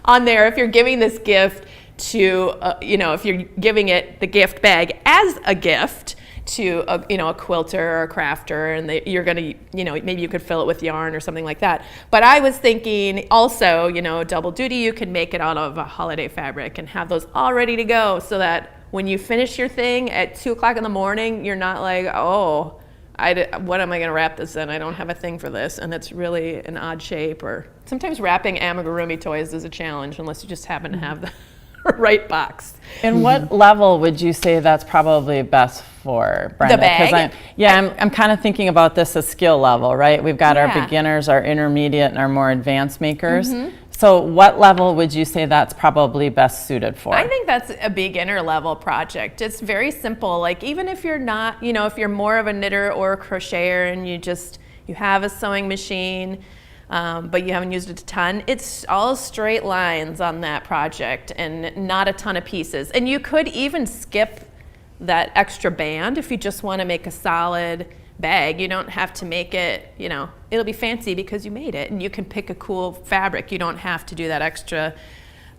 on there if you're giving this gift to, if you're giving it the gift bag as a gift to a quilter or a crafter, and you're gonna, maybe you could fill it with yarn or something like that. But I was thinking also, double duty, you could make it out of a holiday fabric and have those all ready to go, so that when you finish your thing at 2 o'clock in the morning, you're not like, oh, what am I gonna wrap this in? I don't have a thing for this, and it's really an odd shape. Or sometimes wrapping amigurumi toys is a challenge unless you just happen to have the right box. And what level would you say that's probably best for, Brenda? The bag? I'm kind of thinking about this as skill level, right? We've got our beginners, our intermediate, and our more advanced makers. Mm-hmm. So what level would you say that's probably best suited for? I think that's a beginner level project. It's very simple. Like, even if you're not, if you're more of a knitter or a crocheter and you have a sewing machine, but you haven't used it a ton, it's all straight lines on that project and not a ton of pieces. And you could even skip that extra band if you just want to make a solid bag. You don't have to make it, it'll be fancy because you made it, and you can pick a cool fabric. You don't have to do that extra,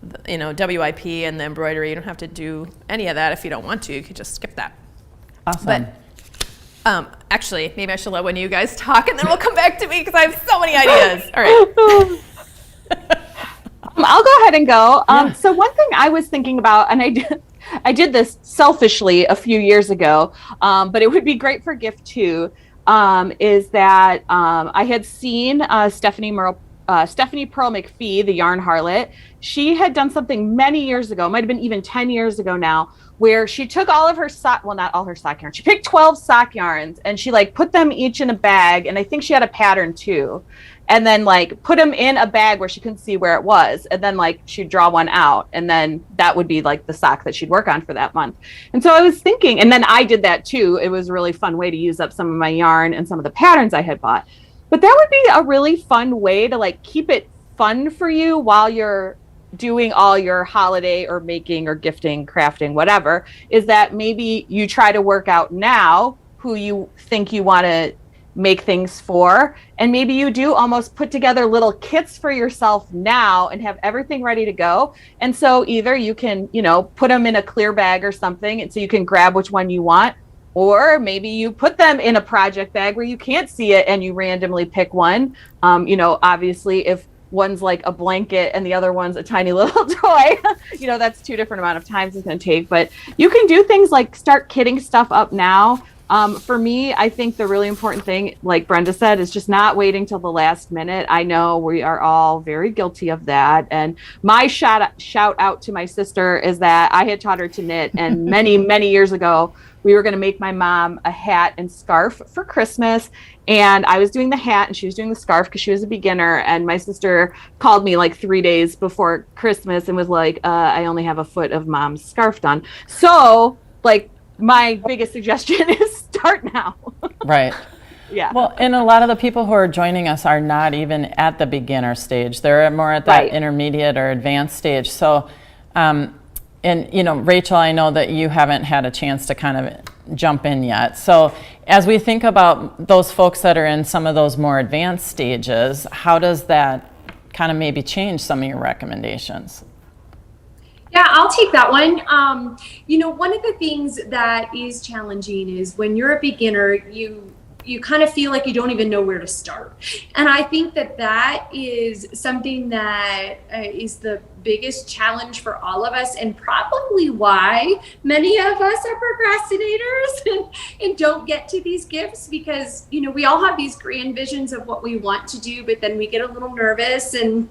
WIP and the embroidery. You don't have to do any of that if you don't want to. You could just skip that. Awesome. But actually, maybe I should let one of you guys talk, and then we'll come back to me because I have so many ideas. All right. I'll go ahead and go. So one thing I was thinking about, and I did this selfishly a few years ago, but it would be great for gift too, is that I had seen Stephanie Pearl McPhee, the yarn harlot. She had done something many years ago, might have been even 10 years ago now, where she took all of her not all her sock yarn. She picked 12 sock yarns and she put them each in a bag. And I think she had a pattern too. And then put them in a bag where she couldn't see where it was. And then she'd draw one out. And then that would be the sock that she'd work on for that month. And so I was thinking, and then I did that too. It was a really fun way to use up some of my yarn and some of the patterns I had bought. But that would be a really fun way to keep it fun for you while you're doing all your holiday or making or gifting, crafting, whatever, is that maybe you try to work out now who you think you want to make things for, and maybe you do almost put together little kits for yourself now and have everything ready to go. And so either you can, put them in a clear bag or something, and so you can grab which one you want, or maybe you put them in a project bag where you can't see it and you randomly pick one. Obviously if one's a blanket and the other one's a tiny little toy, that's 2 different amount of times it's going to take. But you can do things like start kitting stuff up now. For me, I think the really important thing, like Brenda said, is just not waiting till the last minute. I know we are all very guilty of that. And my shout out to my sister is that I had taught her to knit. And many, many years ago, we were going to make my mom a hat and scarf for Christmas. And I was doing the hat and she was doing the scarf because she was a beginner. And my sister called me like 3 days before Christmas and was like, I only have a foot of mom's scarf done. So like my biggest suggestion is start now. Right. Yeah. Well, and a lot of the people who are joining us are not even at the beginner stage. They're more at that Right. intermediate or advanced stage. So, and you know, Rachel, I know that you haven't had a chance to kind of jump in yet. So as we think about those folks that are in some of those more advanced stages, how does that kind of maybe change some of your recommendations? Yeah, I'll take that one. You know, one of the things that is challenging is when you're a beginner, you kind of feel like you don't even know where to start. And I think that that is something that is the biggest challenge for all of us, and probably why many of us are procrastinators and don't get to these gifts, because, you know, we all have these grand visions of what we want to do, but then we get a little nervous and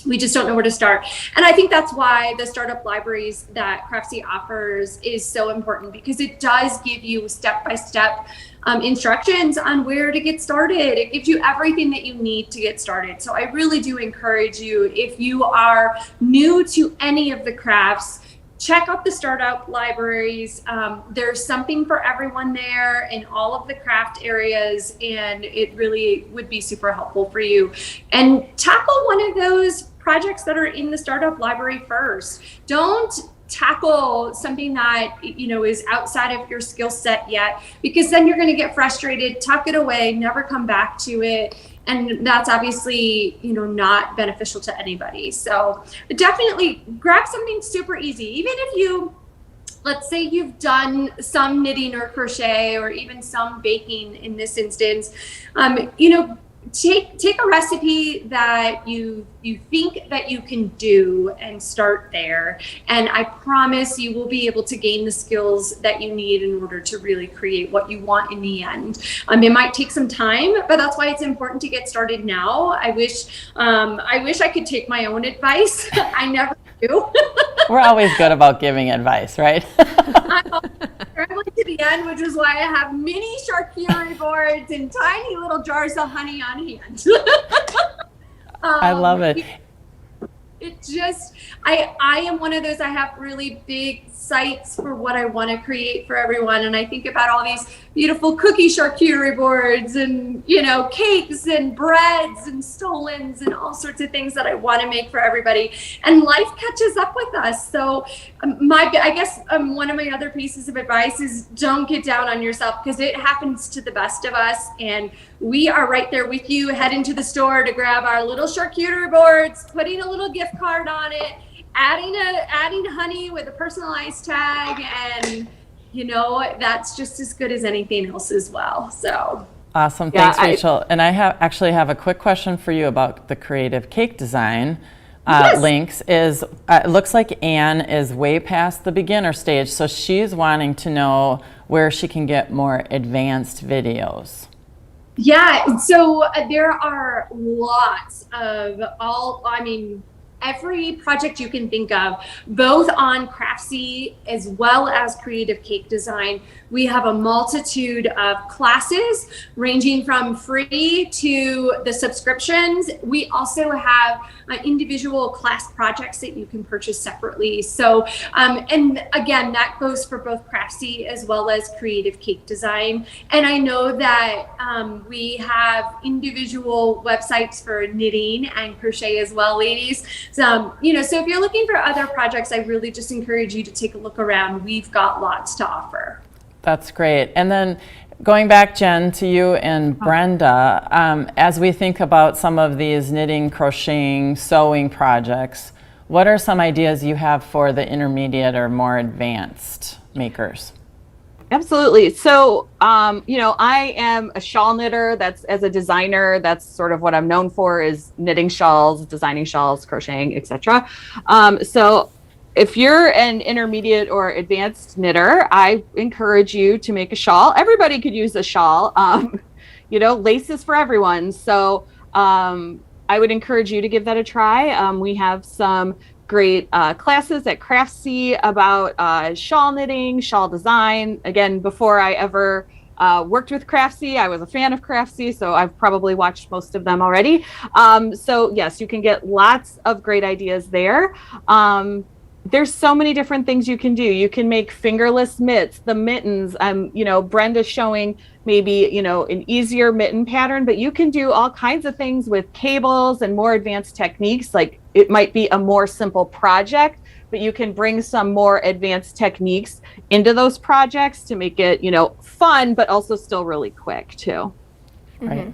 we just don't know where to start. And I think that's why the startup libraries that Craftsy offers is so important, because it does give you step-by-step instructions on where to get started. It gives you everything that you need to get started. So I really do encourage you, if you are new to any of the crafts, check out the startup libraries. There's something for everyone there in all of the craft areas, and it really would be super helpful for you. And tackle one of those projects that are in the startup library first. Don't tackle something that, you know, is outside of your skill set yet, because then you're going to get frustrated, tuck it away, never come back to it. And that's obviously, you know, not beneficial to anybody. So definitely grab something super easy. Even if you, let's say you've done some knitting or crochet or even some baking in this instance, you know, take a recipe that you think that you can do and start there. And I promise you will be able to gain the skills that you need in order to really create what you want in the end. It might take some time, but that's why it's important to get started now. I wish I could take my own advice. I never do. We're always good about giving advice, right? I'm scrambling to the end, which is why I have mini charcuterie boards and tiny little jars of honey on hand. I love it. It just, I am one of those, I have really big sights for what I want to create for everyone. And I think about all these beautiful cookie charcuterie boards and, you know, cakes and breads and stolons and all sorts of things that I want to make for everybody. And life catches up with us. So I guess one of my other pieces of advice is don't get down on yourself, because it happens to the best of us. And we are right there with you. Head into the store to grab our little charcuterie boards, putting a little gift card on it, adding honey with a personalized tag, and you know, that's just as good as anything else as well. So awesome. Thanks, Rachel. And I actually have a quick question for you about the creative cake design. Yes. Links is, it looks like Anne is way past the beginner stage, so she's wanting to know where she can get more advanced videos. Yeah, so there are lots of every project you can think of, both on Craftsy as well as creative cake design. We have a multitude of classes ranging from free to the subscriptions. We also have individual class projects that you can purchase separately. So, and again, that goes for both Craftsy as well as creative cake design. And I know that we have individual websites for knitting and crochet as well, ladies. So, you know, so if you're looking for other projects, I really just encourage you to take a look around. We've got lots to offer. That's great. And then going back, Jen, to you and Brenda, as we think about some of these knitting, crocheting, sewing projects, what are some ideas you have for the intermediate or more advanced makers? Absolutely. So, you know, I am a shawl knitter. That's, as a designer, that's sort of what I'm known for, is knitting shawls, designing shawls, crocheting, etc. So if you're an intermediate or advanced knitter, I encourage you to make a shawl. Everybody could use a shawl. You know, lace is for everyone. So I would encourage you to give that a try. We have some great classes at Craftsy about shawl knitting, shawl design. Again, before I ever worked with Craftsy, I was a fan of Craftsy, so I've probably watched most of them already. So yes, you can get lots of great ideas there. There's so many different things you can do. You can make fingerless mitts, the mittens. Brenda's showing maybe, an easier mitten pattern, but you can do all kinds of things with cables and more advanced techniques. Like it might be a more simple project, but you can bring some more advanced techniques into those projects to make it, fun, but also still really quick too. Right.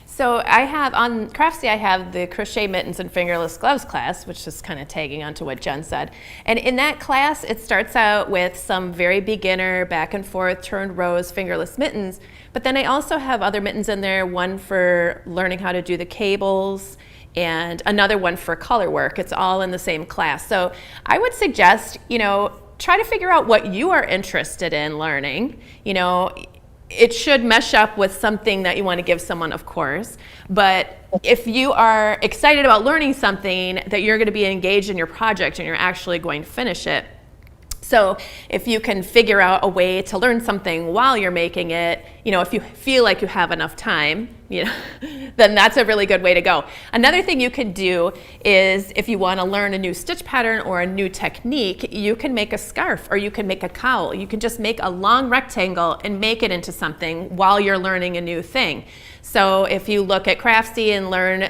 So I have on Craftsy, I have the crochet mittens and fingerless gloves class, which is kind of tagging onto what Jen said. And in that class, it starts out with some very beginner back and forth turned rows fingerless mittens. But then I also have other mittens in there, one for learning how to do the cables and another one for color work. It's all in the same class. So I would suggest, try to figure out what you are interested in learning. It should mesh up with something that you want to give someone, of course. But if you are excited about learning something, that you're going to be engaged in your project and you're actually going to finish it. So if you can figure out a way to learn something while you're making it, if you feel like you have enough time, then that's a really good way to go. Another thing you could do is if you want to learn a new stitch pattern or a new technique, you can make a scarf or you can make a cowl. You can just make a long rectangle and make it into something while you're learning a new thing. So if you look at Craftsy and learn,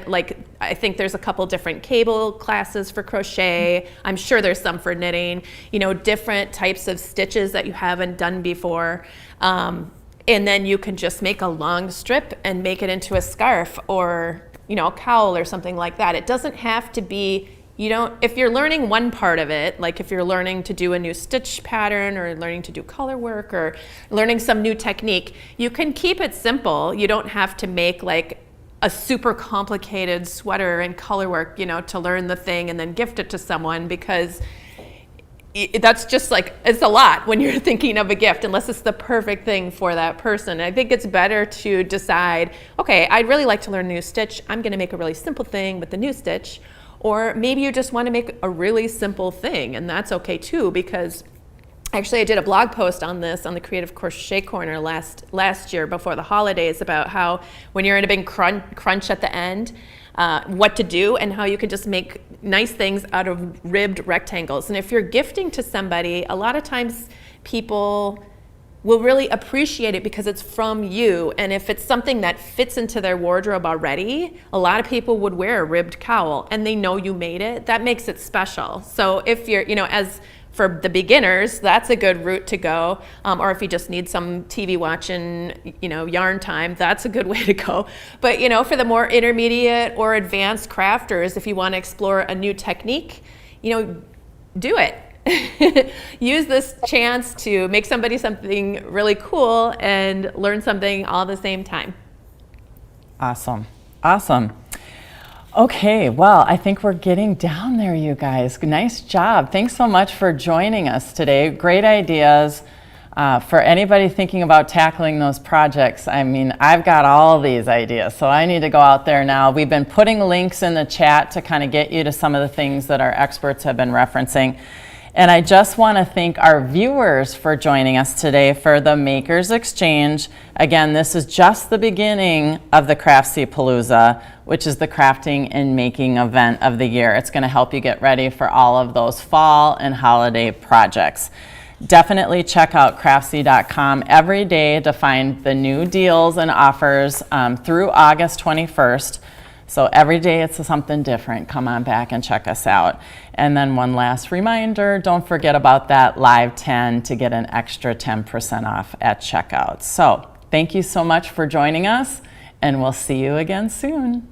I think there's a couple different cable classes for crochet. I'm sure there's some for knitting, different types of stitches that you haven't done before. And then you can just make a long strip and make it into a scarf or, a cowl or something like that. It doesn't have to be, if you're learning one part of it, like if you're learning to do a new stitch pattern or learning to do color work or learning some new technique, you can keep it simple. You don't have to make like a super complicated sweater and color work, to learn the thing and then gift it to someone, because that's just it's a lot when you're thinking of a gift, unless it's the perfect thing for that person. I think it's better to decide, okay, I'd really like to learn a new stitch. I'm going to make a really simple thing with the new stitch. Or maybe you just want to make a really simple thing, and that's okay too, because actually I did a blog post on this on the Creative Crochet Corner last year before the holidays about how when you're in a big crunch at the end, what to do and how you can just make nice things out of ribbed rectangles. And if you're gifting to somebody, a lot of times people will really appreciate it because it's from you. And if it's something that fits into their wardrobe already, a lot of people would wear a ribbed cowl and they know you made it. That makes it special. So if you're, as for the beginners, that's a good route to go. Or if you just need some TV watching, yarn time, that's a good way to go. But, for the more intermediate or advanced crafters, if you want to explore a new technique, do it. Use this chance to make something really cool and learn something all at the same time. Awesome. Okay, well, I think we're getting down there, you guys. Nice job. Thanks so much for joining us today. Great ideas. For anybody thinking about tackling those projects, I've got all these ideas, so I need to go out there now. We've been putting links in the chat to kind of get you to some of the things that our experts have been referencing. And I just want to thank our viewers for joining us today for the Makers Exchange. Again, this is just the beginning of the Craftsy Palooza, which is the crafting and making event of the year. It's going to help you get ready for all of those fall and holiday projects. Definitely check out craftsy.com every day to find the new deals and offers through August 21st. So every day it's something different. Come on back and check us out. And then one last reminder, don't forget about that Live 10 to get an extra 10% off at checkout. So thank you so much for joining us, and we'll see you again soon.